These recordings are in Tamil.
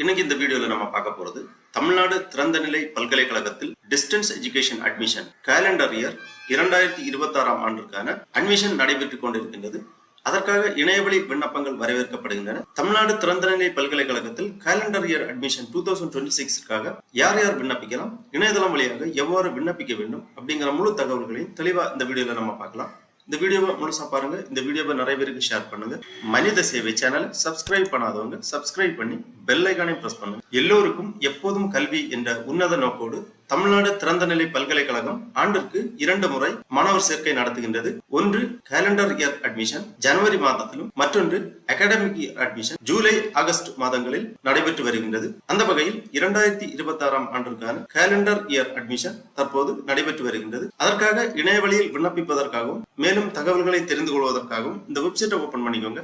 இன்னைக்கு இந்த வீடியோல நம்ம பார்க்க போறது தமிழ்நாடு திறந்தநிலை பல்கலைக்கழகத்தில் distance education admission calendar year 2026 ஆண்டிற்கான அட்மிஷன் நடைபெற்றுக் கொண்டிருக்கின்றது. அதற்காக இணையவழி விண்ணப்பங்கள் வரவேற்கப்படுகின்றன. தமிழ்நாடு திறந்தநிலை பல்கலைக்கழகத்தில் கேலண்டர் இயர் அட்மிஷன் 2026க்காக யார் யார் விண்ணப்பிக்கலாம், இணையதளம் வழியாக எவ்வாறு விண்ணப்பிக்க வேண்டும் அப்படிங்கிற முழு தகவல்களையும் தெளிவா இந்த வீடியோல நம்ம பார்க்கலாம். இந்த வீடியோவை முழுசா பாருங்க. இந்த வீடியோவை நிறைய பேருக்கு ஷேர் பண்ணுங்க. மனித சேவை சேனலை சப்ஸ்கிரைப் பண்ணாதவங்க சப்ஸ்கிரைப் பண்ணி பெல் ஐகானை பிரஸ் பண்ணுங்க. எல்லோருக்கும் எப்போதும் கல்வி என்ற உன்னத நோக்கோடு தமிழ்நாடு திறந்தநிலை பல்கலைக்கழகம் ஆண்டிற்கு 2 முறை மாணவர் சேர்க்கை நடத்துகின்றது. ஒன்று கேலண்டர் இயர் அட்மிஷன் ஜனவரி மாதத்திலும், மற்றொன்று academic year admission July August மாதங்களில் நடைபெற்று வருகின்றது. அந்த வகையில் 2026 ஆண்டிற்கான கேலண்டர் இயர் அட்மிஷன் தற்போது நடைபெற்று வருகின்றது. அதற்காக இணையவழியில் விண்ணப்பிப்பதற்காகவும் மேலும் தகவல்களை தெரிந்து கொள்வதற்காகவும் இந்த வெப்சைட்டை ஓபன் பண்ணிக்கோங்க.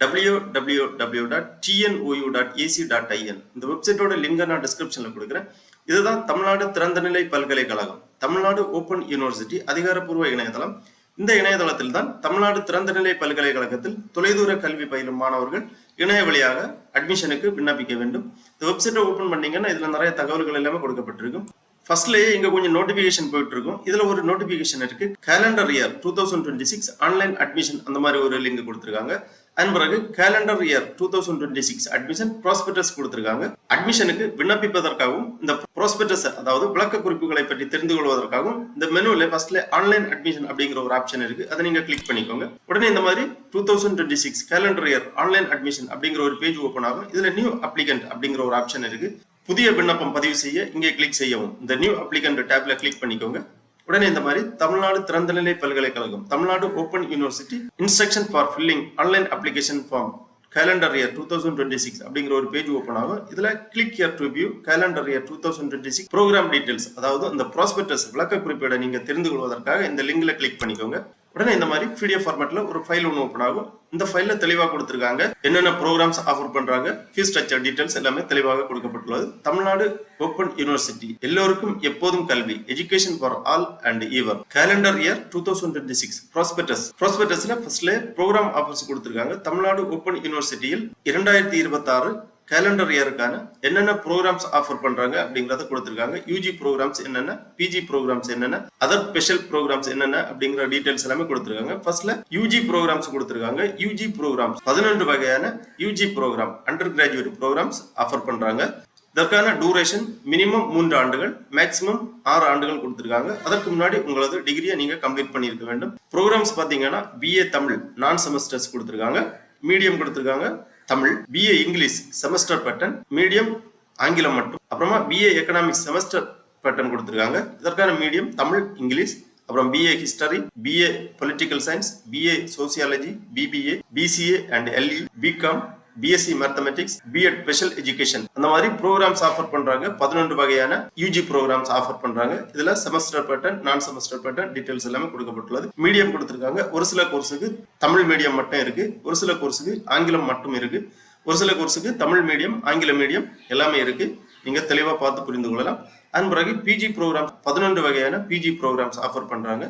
www.tnou.ac.in இந்த வெப்சைட்டோட லிங்கை நான் டிஸ்கிரிப்ஷன்ல கொடுக்குறேன். இதுதான் தமிழ்நாடு திறந்தநிலை பல்கலைக்கழகம், தமிழ்நாடு ஓபன் யூனிவர்சிட்டி அதிகாரப்பூர்வ இணையதளம். இந்த இணையதளத்தில் தான் தமிழ்நாடு திறந்தநிலை பல்கலைக்கழகத்தில் தொலைதூர கல்வி பயிலும் மாணவர்கள் இணைய வழியாக அட்மிஷனுக்கு விண்ணப்பிக்க வேண்டும். இந்த வெப்சைட்டை ஓபன் பண்ணீங்கன்னா இதுல நிறைய தகவல்கள் எல்லாமே கொடுக்கப்பட்டிருக்கும். ஃபர்ஸ்ட்லயே இங்க கொஞ்சம் நோட்டிபிகேஷன் போயிட்டு இருக்கும். இதுல ஒரு நோட்டிபிகேஷன் இருக்கு, கேலண்டர் இயர் 2026 ஆன்லைன் அட்மிஷன் அந்த மாதிரி ஒரு லிங்க் கொடுத்திருக்காங்க. அதன் பிறகு கேலண்டர் இயர் 2026 அட்மிஷன் ப்ராஸ்பெக்டஸ் கொடுத்திருக்காங்க. அட்மிஷனுக்கு விண்ணப்பிப்பதற்காகவும் இந்த ப்ராஸ்பெக்டஸ் அதாவது விளக்க குறிப்புகளை பற்றி தெரிந்து கொள்வதற்காகவும் இந்த மெனுல ஃபர்ஸ்ட்ல ஆன்லைன் அட்மிஷன் அப்படிங்கிற ஒரு ஆப்ஷன் இருக்கு. அதை நீங்க கிளிக் பண்ணிக்கோங்க. உடனே இந்த மாதிரி 2026 கேலண்டர் இயர் ஆன்லைன் அட்மிஷன் அப்படிங்கிற ஒரு பேஜ் ஓபன் ஆகும். இதுல நியூ அப்ளிகன்ட் அப்படிங்கிற ஒரு ஆப்ஷன் இருக்கு. புதிய விண்ணப்பம் பதிவு செய்ய இங்கே கிளிக் செய்யவும். இந்த நியூ அப்ளிகன்ட் டேப்ல கிளிக் பண்ணிக்கோங்க. உடனே இந்த மாதிரி தமிழ்நாடு திறந்தநிலை பல்கலைக்கழகம் Tamil Nadu open university instruction for filling online application form calendar year 2026 அப்படிங்கிற ஒரு பேஜ் ஓபன் ஆகும். இதுல click here to view calendar year 2026 program details அதாவது அந்த ப்ராஸ்பெக்டஸ் விளக்க குறிப்பீடை நீங்க தெரிந்து கொள்வதற்காக இந்த லிங்க்ல கிளிக் பண்ணிக்கோங்க. உடனே இந்த மாதிரி PDF ஃபார்மேட்ல ஒரு ஃபைல் ஒன்று ஓபன் ஆகும். இந்த ஃபைல்ல தெளிவாக கொடுத்திருக்காங்க என்னென்ன ப்ரோக்ராம்ஸ் ஆஃபர் பண்றாங்க, ஃபீஸ் ஸ்ட்ரக்சர் டீடைல்ஸ் எல்லாமே தெளிவாக கொடுக்கப்பட்டுள்ளது. தமிழ்நாடு ஓபன் யூனிவர்சிட்டி எல்லோருக்கும் எப்போதும் கல்வி education for all and ever calendar year 2026 ப்ராஸ்பெக்டஸ்ல ஃபர்ஸ்ட்ல ப்ரோக்ராம் ஆஃபர்ஸ் கொடுத்திருக்காங்க. தமிழ்நாடு ஓபன் யூனிவர்சிட்டியில் 2026 கேலண்டர் இயருக்கான என்னென்ன ப்ரோக்ராம்ஸ் ஆஃபர் பண்றாங்க அப்படிங்கறத கொடுத்திருக்காங்க. யூஜி ப்ரோக்ராம்ஸ் என்னென்ன, பிஜி ப்ரோக்ராம்ஸ் என்னென்ன, அதர் ஸ்பெஷல் ப்ரோக்ராம்ஸ் என்னென்ன அப்படிங்கிற டீடைல்ஸ் எல்லாமே கொடுத்திருக்காங்க. ஃபர்ஸ்ட்ல யூஜி ப்ரோக்ராம்ஸ் கொடுத்திருக்காங்க. யூஜி ப்ரோக்ராம்ஸ் 11 வகையான UG program undergraduate programs offer பண்றாங்க. இதற்கான டூரேஷன் மினிமம் 3 ஆண்டுகள், மேக்சிமம் 6 ஆண்டுகள் கொடுத்திருக்காங்க. அதற்கு முன்னாடி உங்களது டிகிரியை நீங்க கம்ப்ளீட் பண்ணியிருக்க வேண்டும். ப்ரோக்ராம்ஸ் பாத்தீங்கன்னா BA தமிழ் நான் செமஸ்டர்ஸ் கொடுத்திருக்காங்க, மீடியம் கொடுத்திருக்காங்க Tamil, BA English semester pattern, medium ஆங்கிலம் மட்டும், அப்புறமா BA எக்கனாமிக்ஸ் செமஸ்டர் பேட்டர்ன் கொடுத்திருக்காங்க. இதற்கான மீடியம் தமிழ் இங்கிலீஷ், அப்புறம் BA history, BA political science, BA sociology, BBA, BCA and LE, BCom, BSc mathematics, B.Ed special education அந்த மாதிரி ப்ரோக்ராம்ஸ் ஆஃபர் பண்றாங்க. 11 வகையான யூஜி ப்ரோக்ராம்ஸ் ஆஃபர் பண்றாங்க. இதுல semester pattern, non semester pattern details எல்லாமே கொடுக்கப்பட்டுள்ளது. மீடியம் கொடுத்திருக்காங்க. ஒரு சில கோர்ஸுக்கு தமிழ் மீடியம் மட்டும் இருக்கு, ஒரு சில கோர்ஸுக்கு ஆங்கிலம் மட்டும் இருக்கு, ஒரு சில கோர்ஸுக்கு தமிழ் மீடியம் ஆங்கில மீடியம் எல்லாமே இருக்கு. நீங்க தெளிவா பார்த்து புரிந்து கொள்ளலாம். அதன் பிறகு பிஜி ப்ரோக்ராம் 11 வகையான பிஜி ப்ரோக்ராம்ஸ் ஆஃபர் பண்றாங்க.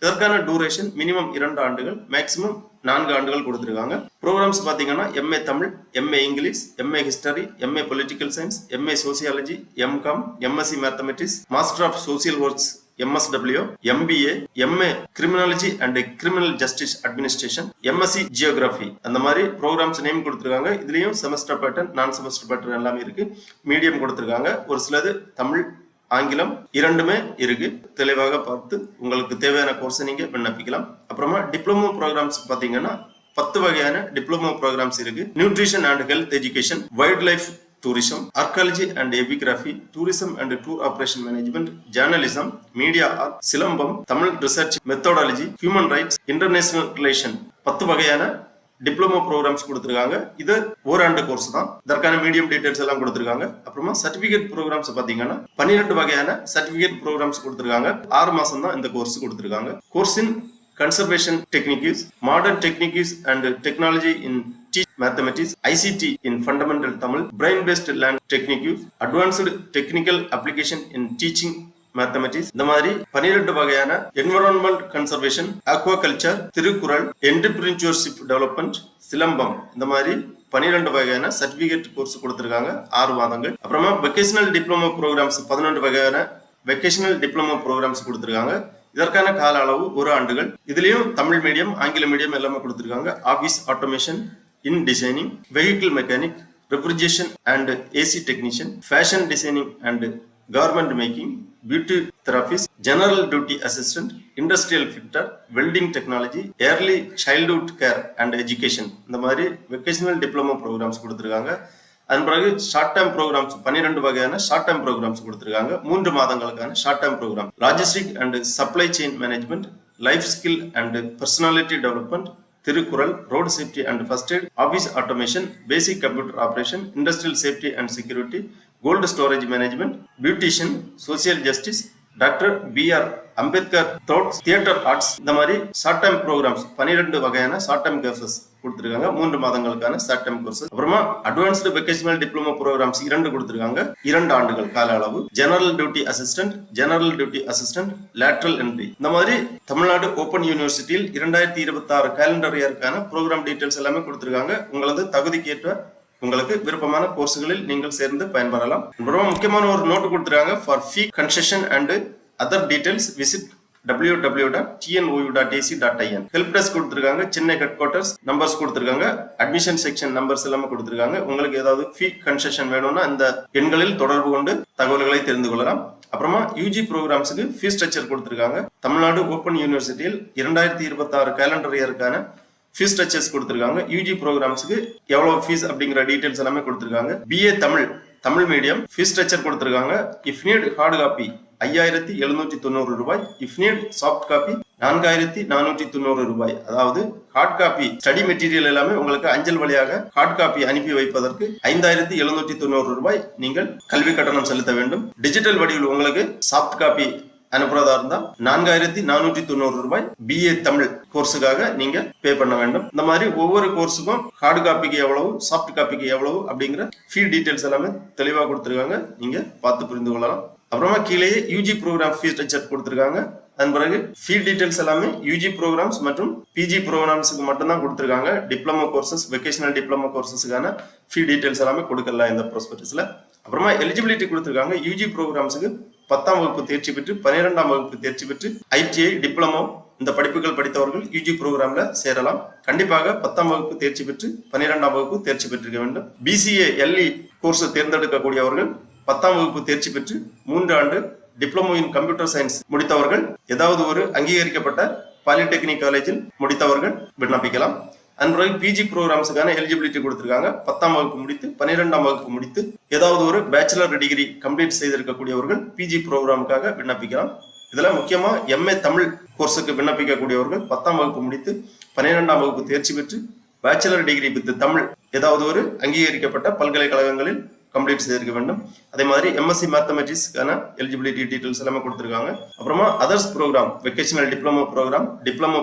இதற்கான டூரேஷன் மினிமம் 2 ஆண்டுகள், மேக்சிமம் 4 ஆண்டுகள் கொடுத்திருக்காங்க. ப்ரோக்ராம்ஸ் பாத்தீங்கன்னா MA Tamil, MA English, MA history, MA political science, MA sociology, MCom, MSc mathematics, master of social works MSW, MBA, MA criminology and criminal justice administration, MSc geography அந்த மாதிரி ப்ரோக்ராம்ஸ் நேம் கொடுத்திருக்காங்க. இதுலயும் semester pattern, non semester pattern எல்லாமே இருக்கு. மீடியம் கொடுத்திருக்காங்க. ஒரு சிலது தமிழ் ஆங்கிலம் இரண்டுமே இருக்கு. தெளிவாக பார்த்து உங்களுக்கு தேவையான கோர்ஸ் நீங்க விண்ணப்பிக்கலாம். அப்புறமா டிப்ளமோ ப்ரோக்ராம்ஸ் பாத்தீங்கன்னா 10 வகையான டிப்ளமோ ப்ரோக்ராம்ஸ் இருக்கு. Nutrition and health education, wild life tourism, archaeology and epigraphy, tourism and tour operation management, journalism, media art, silambam, Tamil research methodology, human rights, international relation 10 வகையான டிப்ளமோ ப்ரோக்ராம்ஸ் கொடுத்திருக்காங்க. இது ஓராண்டு கோர்ஸ் தான். இதற்கான மீடியம் டீடைல்ஸ் எல்லாம் கொடுத்திருக்காங்க. அப்புறமா சர்டிபிகேட் ப்ரோக்ராம்ஸ் பாத்தீங்கன்னா 12 வகையான சர்டிபிகேட் ப்ரோக்ராம்ஸ் கொடுத்திருக்காங்க. 6 மாசம் தான் இந்த கோர்ஸ் கொடுத்திருக்காங்க. கோர்ஸின் conservation techniques, modern techniques and technology in teach mathematics, ICT in fundamental Tamil, brain-based learning techniques, advanced technical application in teaching mathematics இந்த மாதிரி 12 வகையான environment conservation, aquaculture, Thirukkural, entrepreneurship development, silambam இந்த மாதிரி 12 வகையான சர்டிபிகேட் கோர்ஸ் கொடுத்திருக்காங்க 6 மாதங்கள். அப்புறமா வெக்கேஷனல் டிப்ளமோ ப்ரோக்ராம்ஸ் 11 வகையான வெக்கேஷனல் டிப்ளமோ ப்ரோக்ராம்ஸ் கொடுத்திருக்காங்க. இதற்கான கால அளவு 1 ஆண்டுகள். இதுலயும் தமிழ் மீடியம், ஆங்கில மீடியம் எல்லாமே கொடுத்திருக்காங்க. Office automation, in designing, vehicle mechanic, refrigeration and AC technician, fashion designing and garment making, beauty therapist, general duty assistant, industrial fitter, welding technology, early childhood care and education, இந்த மாதிரி வெக்கேஷனல் டிப்ளமோ ப்ரோக்ராம்ஸ் கொடுத்திருக்காங்க. அதன் பிறகு ஷார்ட் டேர்ம் ப்ரோக்ராம்ஸ் 12 வகையான ஷார்ட் டேர்ம் ப்ரோக்ராம்ஸ் கொடுத்திருக்காங்க. 3 மாதங்களுக்கான short term programme. Logistic and supply chain management, life skill and personality development, Thirukkural, road safety and first aid, office automation, basic computer operation, industrial safety and security, cold storage management, beautician, social justice, doctor B.R. Ambedkar thoughts, theatre arts, இந்த மாதிரி ஷார்ட் டைம் ப்ரோக்ராம்ஸ் 12 வகையான ஷார்ட் டைம் கோர்சஸ் கொடுத்திருக்காங்க. 3 மாதங்களுக்கான ஷார்ட் டைம் கோர்சஸ். அப்புறமா அட்வான்ஸ்டு வெக்கேஷனல் டிப்ளமோ ப்ரோக்ராம்ஸ் 2 கொடுத்திருக்காங்க. 2 ஆண்டுகள் கால அளவு. General duty assistant, lateral entry, இந்த மாதிரி தமிழ்நாடு ஓபன் யூனிவர்சிட்டியில் 2026 கேலண்டர் இயருக்கான ப்ரோக்ராம் டீடைல்ஸ் எல்லாமே கொடுத்திருக்காங்க. உங்களது தகுதிக்கேற்ற உங்களுக்கு விருப்பமான கோர்ஸ்களில் நீங்கள் சேர்ந்து பயன்பெறலாம். ரொம்ப முக்கியமான ஒரு நோட் கொடுத்திருக்காங்க. For fee concession and other details visit www.tnou.ac.in. Help desk கொடுத்திருக்காங்க. சென்னை ஹெட் குவார்ட்டர்ஸ் நம்பர்ஸ் கொடுத்திருக்காங்க. அட்மிஷன் செக்ஷன் நம்பர்ஸ் எல்லாமே கொடுத்திருக்காங்க. உங்களுக்கு ஏதாவது ஃபீ கன்செஷன் வேணும்னா இந்த எண்களில் தொடர்பு கொண்டு தகவல்களை தெரிந்து கொள்ளலாம். அப்புறமா யூஜி ப்ரோக்ராம்ஸுக்கு ஃபீஸ் ஸ்ட்ரக்சர் கொடுத்திருக்காங்க. தமிழ்நாடு ஓபன் யூனிவர்சிட்டியில் 2026 கேலண்டர் இயருக்கான ஃபீஸ் ஸ்ட்ரக்சர்ஸ் கொடுத்திருக்காங்க. யூஜி ப்ரோக்ராம்ஸுக்கு எவ்வளவு ஃபீஸ் அப்படிங்கிற டீடைல்ஸ் எல்லாமே கொடுத்திருக்காங்க. BA Tamil medium fees structure கொடுத்திருக்காங்க. இஃப் நீட் ஹார்ட் காப்பி 5790 ரூபாய், இஃப் நீட் சாஃப்ட் காப்பி 4490 ரூபாய். அதாவது ஹார்ட் காப்பி ஸ்டடி மெட்டீரியல் எல்லாமே உங்களுக்கு அஞ்சல் வழியாக ஹார்ட் காப்பி அனுப்பி வைப்பதற்கு 5790 ரூபாய் நீங்கள் கல்வி கட்டணம் செலுத்த வேண்டும். டிஜிட்டல் வடிவில் உங்களுக்கு சாஃப்ட் காப்பி அனுப்புறதா இருந்தா 4490 ரூபாய் BA தமிழ் கோர்ஸுக்காக நீங்க பே பண்ண வேண்டும். இந்த மாதிரி ஒவ்வொரு கோர்ஸுக்கும் ஹார்ட் காப்பிக்கு எவ்வளவு, சாஃப்ட் காப்பிக்கு எவ்வளவு அப்படிங்கிற ஃபீ டீடைல்ஸ் எல்லாமே தெளிவா கொடுத்திருக்காங்க. நீங்க பார்த்து புரிந்து கொள்ளலாம். அப்புறமா கீழேயே யூஜி ப்ரோக்ராம் ஃபீஸ் ஸ்ட்ரக்சர் கொடுத்திருக்காங்க. அதன் பிறகு ஃபீ டீடைல்ஸ் எல்லாமே யூஜி ப்ரோக்ராம்ஸ் மற்றும் பிஜி ப்ரோக்ராம்ஸுக்கு மட்டும் தான் கொடுத்திருக்காங்க. டிப்ளமோ கோர்சஸ், வெக்கேஷனல் டிப்ளமோ கோர்சஸ்க்கான ஃபீ டீடைல்ஸ் எல்லாமே கொடுக்கல இந்த ப்ராஸ்பெக்டஸ்ல. அப்புறமா எலிஜிபிலிட்டி கொடுத்திருக்காங்க. யூஜி ப்ரோக்ராம்ஸுக்கு 10ஆம் வகுப்பு தேர்ச்சி பெற்று 12ஆம் வகுப்பு தேர்ச்சி பெற்று ITI டிப்ளமோ இந்த படிப்புகள் படித்தவர்கள் யூஜி ப்ரோக்ராம்ல சேரலாம். கண்டிப்பாக 10ஆம் வகுப்பு தேர்ச்சி பெற்று 12ஆம் வகுப்பு தேர்ச்சி பெற்றிருக்க வேண்டும். BCA LE கோர்ஸ் தேர்ந்தெடுக்கக்கூடியவர்கள் 10ஆம் வகுப்பு தேர்ச்சி பெற்று 3 ஆண்டு டிப்ளமோ இன் கம்ப்யூட்டர் சயின்ஸ் முடித்தவர்கள், ஏதாவது ஒரு அங்கீகரிக்கப்பட்ட பாலிடெக்னிக் காலேஜில் முடித்தவர்கள் விண்ணப்பிக்கலாம். அதன் பிறகு பிஜி ப்ரோக்ராம்ஸுக்கான எலிஜிபிலிட்டி கொடுத்திருக்காங்க. 10ஆம் வகுப்பு முடித்து 12ஆம் வகுப்பு முடித்து ஏதாவது ஒரு பேச்சுலர் டிகிரி கம்ப்ளீட் செய்திருக்கக்கூடியவர்கள் பிஜி ப்ரோக்ராமுக்காக விண்ணப்பிக்கலாம். இதுல முக்கியமா MA தமிழ் கோர்ஸுக்கு விண்ணப்பிக்கக்கூடியவர்கள் 10ஆம் வகுப்பு முடித்து 12ஆம் வகுப்பு தேர்ச்சி பெற்று பேச்சுலர் டிகிரி வித் தமிழ் ஏதாவது ஒரு அங்கீகரிக்கப்பட்ட பல்கலைக்கழகங்களில் கம்ப்ளீட் செய்திருக்க வேண்டும். அதே மாதிரி MSc மேத்தமெட்டிக்ஸ்க்கான எலிஜிபிலிட்டி டீடைல்ஸ் எல்லாமே கொடுத்திருக்காங்க. அப்புறமா others programme, vocational diploma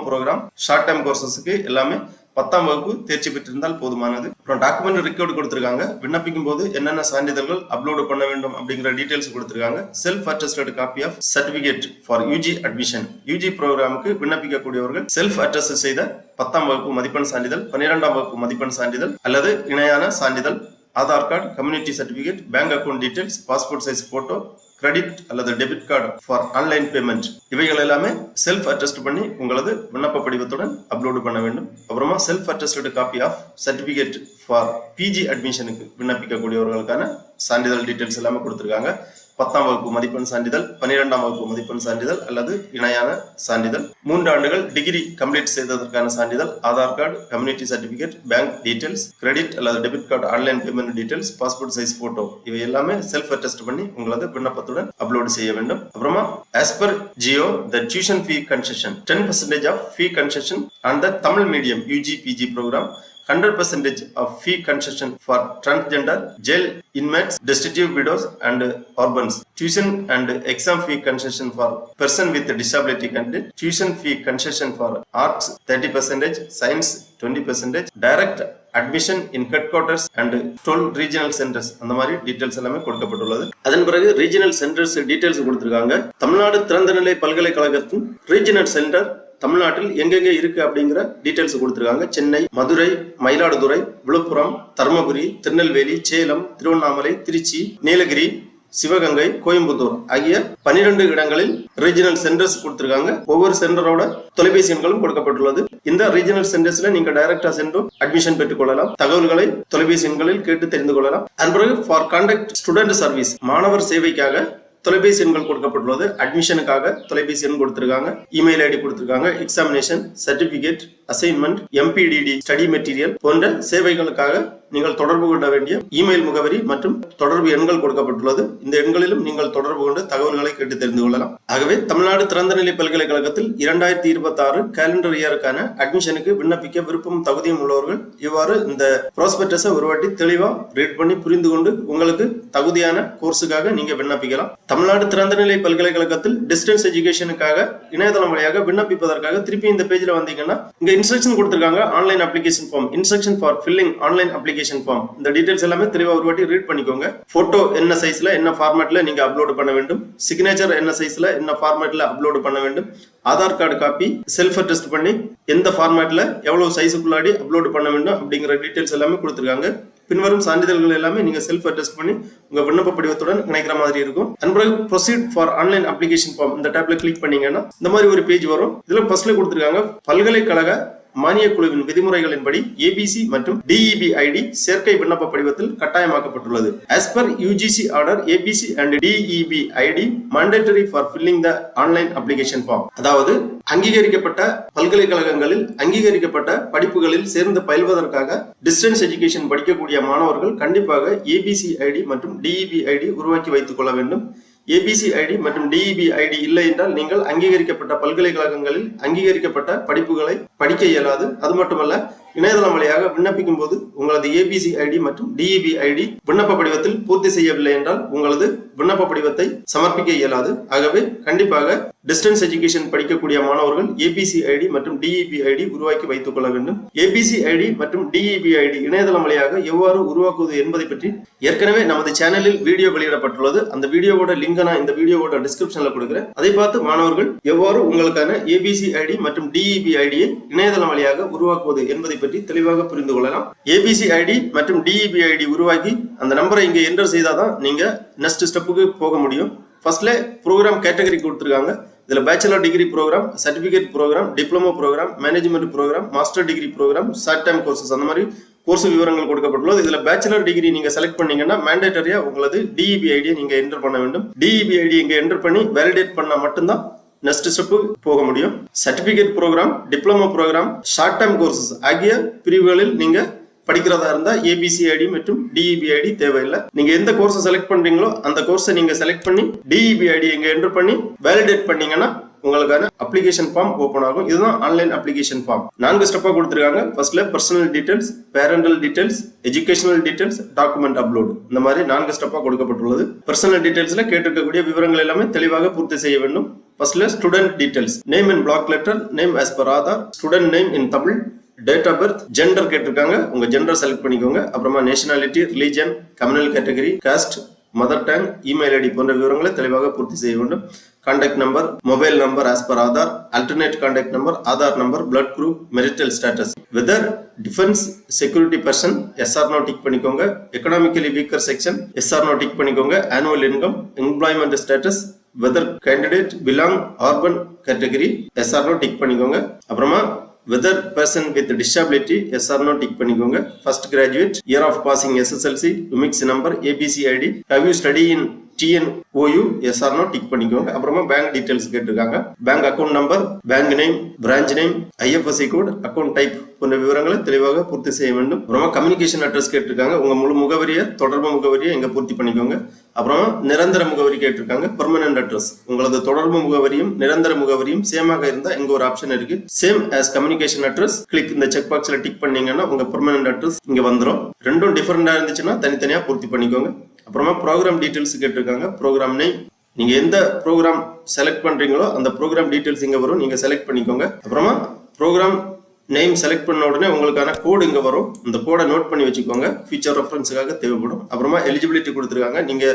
program, short time கோர்சஸ்க்கு எல்லாமே 10ஆம் வகுப்பு தேர்ச்சி பெற்றிருந்தால் போதுமானது. அப்புறம் டாக்குமெண்ட் ரெக்கார்டு கொடுத்திருக்காங்க. விண்ணப்பிக்கும் போது என்னென்ன சான்றிதழ்கள் அப்லோடு பண்ண வேண்டும் அப்படிங்கிற டீடைல்ஸ் கொடுத்திருக்காங்க. Self attested copy of certificate for UG admission. UG ப்ரோக்ராமுக்கு விண்ணப்பிக்கக்கூடியவர்கள் செல்ஃப் அட்டஸ்ட் செய்த 10ஆம் வகுப்பு மதிப்பெண் சான்றிதழ், 12ஆம் வகுப்பு மதிப்பெண் சான்றிதழ் அல்லது இணையான சான்றிதழ், Aadhaar card, community certificate, bank account details, passport size photo, credit அல்லது debit card for online payment, இவைகள் எல்லாமே செல்ஃப் அட்டஸ்ட் பண்ணி உங்களது விண்ணப்ப படிவத்துடன் அப்லோடு பண்ண வேண்டும். அப்புறமா self attested copy of certificate for PG அட்மிஷனுக்கு விண்ணப்பிக்கக்கூடியவர்களுக்கான சான்றிதழ் டீடைல்ஸ் எல்லாமே கொடுத்திருக்காங்க. 10ஆம் வகுப்பு மதிப்பெண் சான்றிதழ், 12ஆம் வகுப்பு மதிப்பெண் சான்றிதழ் அல்லது இணையான சான்றிதழ், 3 ஆண்டுகள் டிகிரி கம்ப்ளீட் செய்ததற்கான சான்றிதழ், Aadhaar card, community certificate, bank details, credit அல்லது debit card, online payment details, passport size photo, இவை எல்லாமே செல்ஃப் அட்டஸ்ட் பண்ணி உங்களது விண்ணப்பத்துடன் அப்லோடு செய்ய வேண்டும். அப்புறமா as per GEO the tuition fee concession 10% of fee concession on the Tamil medium UG PG program, 100% of fee concession for transgender, jail inmates, destitute widows and orphans. Tuition and exam fee concession for person with disability candidate. Tuition fee concession for arts 30%, science 20%, direct admission in headquarters and 12 regional centers. அந்த மாதிரி டீடைல்ஸ் எல்லாமே கொடுக்கப்பட்டுள்ளது. அதன் பிறகு ரீஜனல் சென்டர்ஸ் டீடைல்ஸ் கொடுத்திருக்காங்க. தமிழ்நாடு திறந்தநிலை பல்கலைக்கழகத்தின் ரீஜனல் சென்டர் தமிழ்நாட்டில் எங்கெங்க இருக்கு அப்படிங்கிற டீடைல்ஸ் கொடுத்திருக்காங்க. சென்னை, மதுரை, மயிலாடுதுறை, விழுப்புரம், தருமபுரி, திருநெல்வேலி, சேலம், திருவண்ணாமலை, திருச்சி, நீலகிரி, சிவகங்கை, கோயம்புத்தூர் ஆகிய 12 இடங்களில் ரீஜனல் சென்டர்ஸ் கொடுத்திருக்காங்க. ஒவ்வொரு சென்டரோட தொலைபேசி எண்களும் கொடுக்கப்பட்டுள்ளது. இந்த ரீஜனல் சென்டர்ஸ்ல நீங்க டைரக்டா சென்று அட்மிஷன் பெற்றுக் கொள்ளலாம். தகவல்களை தொலைபேசி எண்களில் கேட்டு தெரிந்து கொள்ளலாம். அன்பர்கள், ஃபார் கான்டாக்ட் ஸ்டூடெண்ட் சர்வீஸ், மாணவர் சேவைக்காக தொலைபேசி எண்கள் கொடுக்கப்பட்டுள்ளது. அட்மிஷனுக்காக தொலைபேசி எண் கொடுத்திருக்காங்க, இமெயில் ஐடி கொடுத்திருக்காங்க. எக்ஸாமினேஷன், சர்டிபிகேட், அசைன்மெண்ட், எம்பிடிடி, ஸ்டடி மெட்டீரியல் போன்ற சேவைகளுக்காக நீங்கள் தொடர்பு கொள்ள வேண்டிய இமெயில் முகவரி மற்றும் தொடர்பு எண்கள் கொடுக்கப்பட்டுள்ளது. இந்த எண்களிலும் நீங்கள் தொடர்பு கொண்டு தகவல்களை கேட்டு தெரிந்து கொள்ளலாம். ஆகவே தமிழ்நாடு திறந்தநிலை பல்கலைக்கழகத்தில் 2026 கேலண்டர் இயருக்கான அட்மிஷனுக்கு விண்ணப்பிக்க விருப்பம் தகுதியும் உள்ளவர்கள் இவ்வாறு இந்த ப்ராஸ்பெக்டஸை ஒரு வாட்டி தெளிவா ரீட் பண்ணி புரிந்து கொண்டு உங்களுக்கு தகுதியான கோர்ஸுக்காக நீங்க விண்ணப்பிக்கலாம். தமிழ்நாடு திறந்தநிலை பல்கலைக்கழகத்தில் டிஸ்டன்ஸ் எஜுகேஷனுக்காக இணையதளம் வழியாக விண்ணப்பிப்பதற்காக திருப்பி இந்த பேஜ்ல வந்தீங்கன்னா இங்க இன்ஸ்ட்ரக்ஷன் கொடுத்திருக்காங்க. Online application form, instruction for filling online application form. இந்த டீடைல்ஸ் எல்லாமே தெளிவா ஒரு வாட்டி ரீட் பண்ணிக்கோங்க. போட்டோ என்ன சைஸ்ல என்ன ஃபார்மேட்ல நீங்க அப்லோட் பண்ண வேண்டும், சிக்னேச்சர் என்ன சைஸ்ல என்ன ஃபார்மேட்ல அப்லோட் பண்ண வேண்டும், ஆதார் கார்டு காப்பி செல்ஃப் அட்டெஸ்ட் பண்ணி எந்த ஃபார்மேட்ல எவ்வளவு சைஸுக்குள்ளாடி அப்லோட் பண்ண வேண்டும் அப்படிங்கிற டீடைல்ஸ் எல்லாமே கொடுத்திருக்காங்க. பின்வரும் சான்றிதழ்கள் எல்லாமே நீங்க செல்ஃப் அட்டெஸ்ட் பண்ணி உங்க விண்ணப்ப படிவத்துடன் இணைக்கிற மாதிரி இருக்கும். அன்பர்கள், proceed for online application form இந்த டேப்ல கிளிக் பண்ணீங்கன்னா இந்த மாதிரி ஒரு பேஜ் வரும். இதுல ஃபர்ஸ்ட்ல கொடுத்திருக்காங்க பல்கலைக்கழக மானிய குழுவின் விதிமுறைகளின்படி ஏபிசி மற்றும் டிஇபி ஐடி சேர்க்கை விண்ணப்ப படிவத்தில் கட்டாயமாக்கப்பட்டுள்ளது. As per UGC order, ABC and DEB ID mandatory for filling the online application form. அதாவது அங்கீகரிக்கப்பட்ட பல்கலைக்கழகங்களில் அங்கீகரிக்கப்பட்ட படிப்புகளில் சேர்ந்து பயில்வதற்காக டிஸ்டன்ஸ் எஜுகேஷன் படிக்கக்கூடிய மாணவர்கள் கண்டிப்பாக ஏபிசி ஐடி மற்றும் டிஇபி ஐடி உருவாக்கி வைத்துக் கொள்ள வேண்டும். ஏபிசி ஐடி மற்றும் டிஇபி ஐடி இல்லை என்றால் நீங்கள் அங்கீகரிக்கப்பட்ட பல்கலைக்கழகங்களில் அங்கீகரிக்கப்பட்ட படிப்புகளை படிக்க இயலாது. அது மட்டுமல்ல, இணையதளம் வழியாக விண்ணப்பிக்கும் போது உங்களது ஏபிசி ஐடி மற்றும் டிஇபி ஐடி விண்ணப்ப படிவத்தில் பூர்த்தி செய்யவில்லை என்றால் உங்களது விண்ணப்ப படிவத்தை சமர்ப்பிக்க இயலாது. ஆகவே கண்டிப்பாக டிஸ்டன்ஸ் எஜுகேஷன் படிக்கக்கூடிய மாணவர்கள் ஏபிசி ஐடி மற்றும் டிஇபி ஐடி உருவாக்கி வைத்துக் கொள்ள வேண்டும். ஏபிசி ஐடி மற்றும் டிஇபி ஐடி இணையதளம் வழியாக எவ்வாறு உருவாக்குவது என்பதை பற்றி ஏற்கனவே நமது சேனலில் வீடியோ வெளியிடப்பட்டுள்ளது. அந்த வீடியோவோட லிங்க் நான் இந்த வீடியோவோட டிஸ்கிரிப்ஷன்ல கொடுக்கிறேன். அதை பார்த்து மாணவர்கள் எவ்வாறு உங்களுக்கான ஏபிசி ஐடி மற்றும் டிஇபி ஐடியை இணையதளம் வழியாக உருவாக்குவது என்பதை பற்றி தெளிவாக புரிந்து கொள்ளலாம். ஏபிசி ஐடி மற்றும் டிஇபி ஐடி உருவாக்கி அந்த நம்பரை இங்க என்டர் செய்தாதான் நீங்க நெக்ஸ்ட் ஸ்டெப்புக்கு போக முடியும். ஃபர்ஸ்ட்ல ப்ரோக்ராம் கேட்டகரி கொடுத்திருக்காங்க. இதுல bachelor degree program, certificate program, diploma program, management program, master degree program, short time courses அந்த மாதிரி கோர்ஸ் விவரங்கள் கொடுக்கப்பட்டுள்ளது. இதுல பேச்சுலர் டிகிரி நீங்க செலக்ட் பண்ணீங்கன்னா மேண்டேட்டரியா உங்களது டிஇபி ஐடியை நீங்க என்டர் பண்ண வேண்டும். டிஇபி ஐடி இங்க என்டர் பண்ணி வேலிடேட் பண்ணா மட்டும்தான் நெக்ஸ்ட் ஸ்டெப் போக முடியும். Certificate program, diploma program, short time courses ஆகிய பிரிவுகளில் நீங்க படிக்கிறதா இருந்தா ஏபிசி ஐடி மற்றும் டிஇபி ஐடி தேவையில்லை. நீங்க எந்த கோர்ஸ் செலக்ட் பண்றீங்களோ அந்த கோர்ஸை நீங்க செலக்ட் பண்ணி டிஇபி ஐடி இங்க என்டர் பண்ணி வேலிடேட் பண்ணீங்கன்னா உங்களுக்கான அப்ளிகேஷன் ஃபார்ம் ஓபன் ஆகும். இதுதான் ஆன்லைன் அப்ளிகேஷன் ஃபார்ம். 4 ஸ்டெப்பா கொடுத்திருக்காங்க. ஃபர்ஸ்ட்ல personal details, parental details, educational details, document upload. இந்த மாதிரி 4 ஸ்டெப்பா கொடுக்கப்பட்டுள்ளது. பர்சனல் டீடைல்ஸ்ல கேட்டிருக்கக்கூடிய விவரங்கள் எல்லாமே தெளிவாக பூர்த்தி செய்ய வேண்டும். ஃபர்ஸ்ட்ல student details, name in block letter, name as per Aadhaar, student name in Tamil, date of birth, gender கேட்டிருக்காங்க. உங்க ஜெண்டர் செலக்ட் பண்ணிக்கோங்க. அப்புறமா nationality, religion, communal category, caste, mother tongue, email ID போன்ற விவரங்களை தெளிவாக பூர்த்தி செய்ய வேண்டும். Contact number, mobile number as per Aadhaar, alternate contact number, Aadhaar number, blood group, marital status, whether defence security person yes or no tick பண்ணிக்கோங்க. Economically weaker section SR no tick பண்ணிக்கோங்க. Annual income, employment status, whether candidate belong urban category yes or no tick பண்ணிக்கோங்க. அப்புறமா whether person with disability yes or no tick பண்ணிக்கோங்க. first graduate, year of passing SSLC, UMIX number, ABC ID, have you study in TNOU yes or no tick பண்ணிக்கோங்க. அப்புறமா பேங்க் டீடைல்ஸ் கேட்டிருக்காங்க. Bank account number, bank name, branch name, IFSC code, account type போன்ற விவரங்களை தெளிவாக பூர்த்தி செய்ய வேண்டும். அப்புறமா கம்யூனிகேஷன் அட்ரஸ் கேட்டிருக்காங்க. உங்க முழு முகவரியை, தொடர்பு முகவரியை இங்க பூர்த்தி பண்ணிக்கோங்க. அப்புறமா நிரந்தர முகவரி கேட்டிருக்காங்க. பெர்மனன்ட் அட்ரஸ், உங்களது தொடர்பு முகவரியும் நிரந்தர முகவரியும் சேமாக இருந்தா இங்க ஒரு ஆப்ஷன் இருக்கு, same as communication address. Click இந்த செக் பாக்ஸ்ல டிக் பண்ணீங்கன்னா உங்க பெர்மனன்ட் அட்ரஸ் இங்க வந்துடும். ரெண்டும் டிஃபரெண்டா இருந்துச்சுன்னா தனித்தனியா பூர்த்தி பண்ணிக்கோங்க. அப்புறமா ப்ரோக்ராம் டீடைல்ஸ் கேட்டிருக்காங்க. ப்ரோக்ராம் நேம், நீங்க எந்த ப்ரோக்ராம் செலக்ட் பண்றீங்களோ அந்த ப்ரோக்ராம் டீடைல்ஸ் இங்க வரும், நீங்க செலக்ட் பண்ணிக்கோங்க. அப்புறமா ப்ரோக்ராம் நேம் செலக்ட் பண்ண உடனே உங்களுக்கான கோடு இங்க வரும். இந்த கோடை நோட் பண்ணி வச்சுக்கோங்க, ஃபியூச்சர் ரெஃபரன்ஸுக்காக தேவைப்படும். அப்புறமா எலிஜிபிலிட்டி கொடுத்துருக்காங்க. நீங்க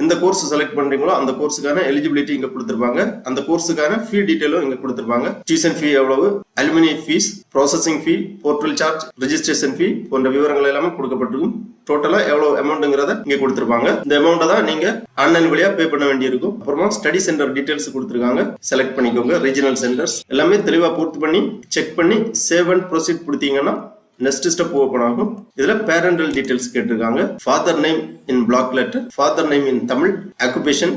எந்த கோர்ஸ் செலக்ட் பண்றீங்களோ அந்த கோர்ஸுக்கான எலிஜிபிலிட்டி இங்க கொடுத்திருப்பாங்க. அந்த கோர்ஸுக்கான ஃபீ டீடைலும் இங்க கொடுத்திருப்பாங்க. டியூஷன் ஃபீ எவ்வளவு, alumni fees, processing fee, portal charge, registration fee போன்ற விவரங்கள் எல்லாமே கொடுக்கப்பட்டிருக்கும். டோட்டலா எவ்வளவு அமௌண்ட்ங்கிறத இங்க கொடுத்திருப்பாங்க. இந்த அமௌண்ட்டை தான் நீங்க ஆன்லைன் வழியா பே பண்ண வேண்டியிருக்கும். அப்புறமா ஸ்டடி சென்டர் டீடைல்ஸ் கொடுத்திருக்காங்க. செலக்ட் பண்ணிக்கோங்க. ரீஜனல் சென்டர்ஸ் எல்லாமே தெளிவா பூர்த்தி பண்ணி செக் பண்ணி சேவ் அண்ட் ப்ரொசீட் கொடுத்தீங்கன்னா நெக்ஸ்ட் ஸ்டெப் ஓபன் ஆகும். இதுல பேரண்டல் டீடைல்ஸ் கேட்டிருக்காங்க. Father name in block letter, father name in Tamil, occupation,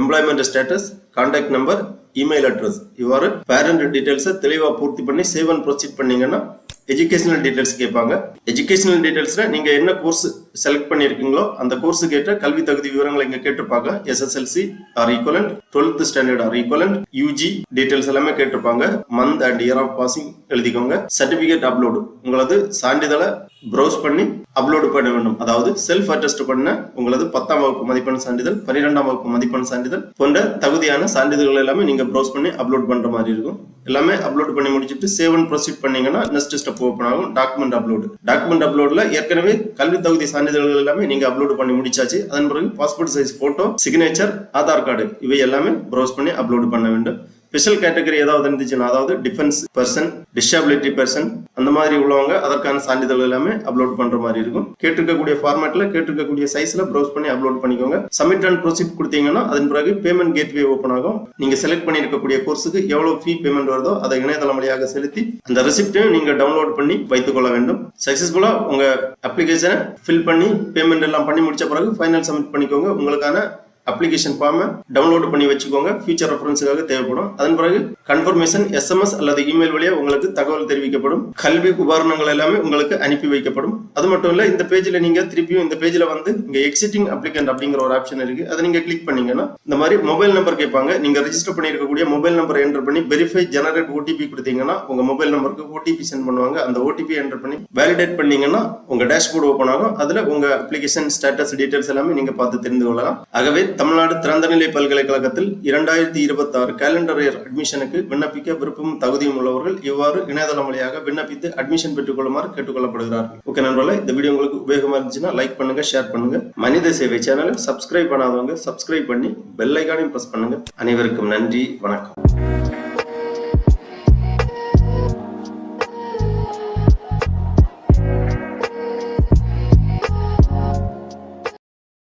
employment status, contact number, email address இவ்வாறு பேரண்ட் டீடைல்ஸை தெளிவா பூர்த்தி பண்ணி சேவ் அண்ட் ப்ரொசீட் பண்ணீங்கன்னா எஜுகேஷனல் டீடைல்ஸ் கேட்பாங்க. எஜுகேஷனல் டீடைல்ஸ்ல நீங்க என்ன கோர்ஸ் செலக்ட் பண்ணிருக்கீங்களோ அந்த கோர்ஸ் கேட்ட கல்வி தகுதி விவரங்களை இங்க கேட்டிருப்பாங்க. SSLC or equivalent, 12th standard or equivalent, UG details எல்லாமே கேட்டிருப்பாங்க. Month and year of passing எழுதிக்கோங்க. சர்டிபிகேட் அப்லோடு, உங்களது சான்றிதழை ப்ரௌஸ் பண்ணி அப்லோடு பண்ண வேண்டும். அதாவது செல்ஃப் அட்டஸ்ட் பண்ண உங்களது 10ஆம் வகுப்பு மதிப்பெண் சான்றிதழ், 12ஆம் வகுப்பு மதிப்பெண் சான்றிதழ் போன்ற தகுதியான சான்றிதழ்கள் எல்லாமே நீங்க ப்ரௌஸ் பண்ணி அப்லோட் பண்ற மாதிரி இருக்கும். எல்லாமே அப்லோட் பண்ணி முடிச்சிட்டு சேவ் அண்ட் ப்ரொசீட் பண்ணீங்கன்னா நெக்ஸ்ட் ஸ்டெப் ஓபன் ஆகும். டாக்குமெண்ட் அப்லோடு, டாக்குமெண்ட் அப்லோட்ல ஏற்கனவே கல்வி தகுதி சான்றிதழ்கள் எல்லாமே நீங்க அப்லோட் பண்ணி முடிச்சாச்சு. அதன் பிறகு passport size photo, signature, Aadhaar card இவை எல்லாமே ப்ரௌஸ் பண்ணி அப்லோட் பண்ண வேண்டும். ஸ்பெஷல் கேட்டகரி ஏதாவது இருந்துச்சுன்னா, அதாவது டிஃபென்ஸ் பர்சன், டிசபிலிட்டி பர்சன் அந்த மாதிரி உள்ளவங்க அதற்கான சான்றிதழ் எல்லாமே அப்லோட் பண்ற மாதிரி இருக்கும். கேட்டிருக்கக்கூடிய ஃபார்மேட்ல கேட்டிருக்கக்கூடிய சைஸ்ல ப்ரௌஸ் பண்ணி அப்லோட் பண்ணிக்கோங்க. சப்மிட் அண்ட் ப்ரொசீட் கொடுத்தீங்கன்னா அதன் பிறகு பேமெண்ட் கேட்வே ஓபன் ஆகும். நீங்க செலக்ட் பண்ணிருக்கக்கூடிய கோர்ஸுக்கு எவ்வளவு ஃபீ பேமெண்ட் வருதோ அதை இணையதளம் வழியாக செலுத்தி அந்த ரெசிப்டையும் நீங்க டவுன்லோட் பண்ணி வைத்துக் கொள்ள வேண்டும். சக்சஸ்ஃபுல்லா உங்க அப்ளிகேஷனை ஃபில் பண்ணி பேமெண்ட் எல்லாம் பண்ணி முடிச்ச பிறகு ஃபைனல் சப்மிட் பண்ணிக்கோங்க. உங்களுக்கான அப்ளிகேஷன் ஃபார்மை டவுன்லோட் பண்ணி வச்சுக்கோங்க. ஃபியூச்சர் ரெஃபரன்ஸுக்காக தேவைப்படும். அதன் பிறகு கன்ஃபர்மேஷன் எஸ்எம்எஸ் அல்லது இமெயில் வழியா உங்களுக்கு தகவல் தெரிவிக்கப்படும். கல்வி உபகரணங்கள் எல்லாமே உங்களுக்கு அனுப்பி வைக்கப்படும். அது மட்டும் இல்ல, இந்த பேஜ்ல நீங்க திருப்பியும் இந்த பேஜ்ல வந்து இங்க எக்ஸிட்டிங் அப்ளிகன்ட் அப்படிங்கிற ஒரு ஆப்ஷன் இருக்கு. அதை நீங்க கிளிக் பண்ணீங்கன்னா இந்த மாதிரி மொபைல் நம்பர் கேட்பாங்க. நீங்க ரெஜிஸ்டர் பண்ணிருக்கக்கூடிய மொபைல் நம்பர் என்டர் பண்ணி வெரிஃபை ஜெனரேட் ஓடிபி கொடுத்தீங்கன்னா உங்க மொபைல் நம்பருக்கு ஓடிபி சென்ட் பண்ணுவாங்க. அந்த ஓடிபி என்டர் பண்ணி வேலிடேட் பண்ணீங்கன்னா உங்க டேஷ்போர்டு ஓபன் ஆகும். அதுல உங்க அப்ளிகேஷன் ஸ்டேட்டஸ் டீடைல்ஸ் எல்லாமே நீங்க பார்த்து தெரிந்து கொள்ளலாம். ஆகவே தமிழ்நாடு திறந்தநிலை பல்கலைக்கழகத்தில் 2026 கேலண்டர் இயர் அட்மிஷனுக்கு விண்ணப்பிக்க விருப்பமும் தகுதியும் உள்ளவர்கள் இவ்வாறு இணையதளம் வழியாக விண்ணப்பித்து அட்மிஷன் பெற்றுக் கொள்ளுமாறு கேட்டுக்கொள்ளப்படுகிறார்கள். ஓகே நண்பர்களே, இந்த வீடியோ உங்களுக்கு உபயோகமா இருந்துச்சுன்னா லைக் பண்ணுங்க, ஷேர் பண்ணுங்க. மனித சேவை சேனலை சப்ஸ்கிரைப் பண்ணாதவங்க சப்ஸ்கிரைப் பண்ணி பெல் ஐகானையும் பிரஸ் பண்ணுங்க. அனைவருக்கும் நன்றி, வணக்கம்.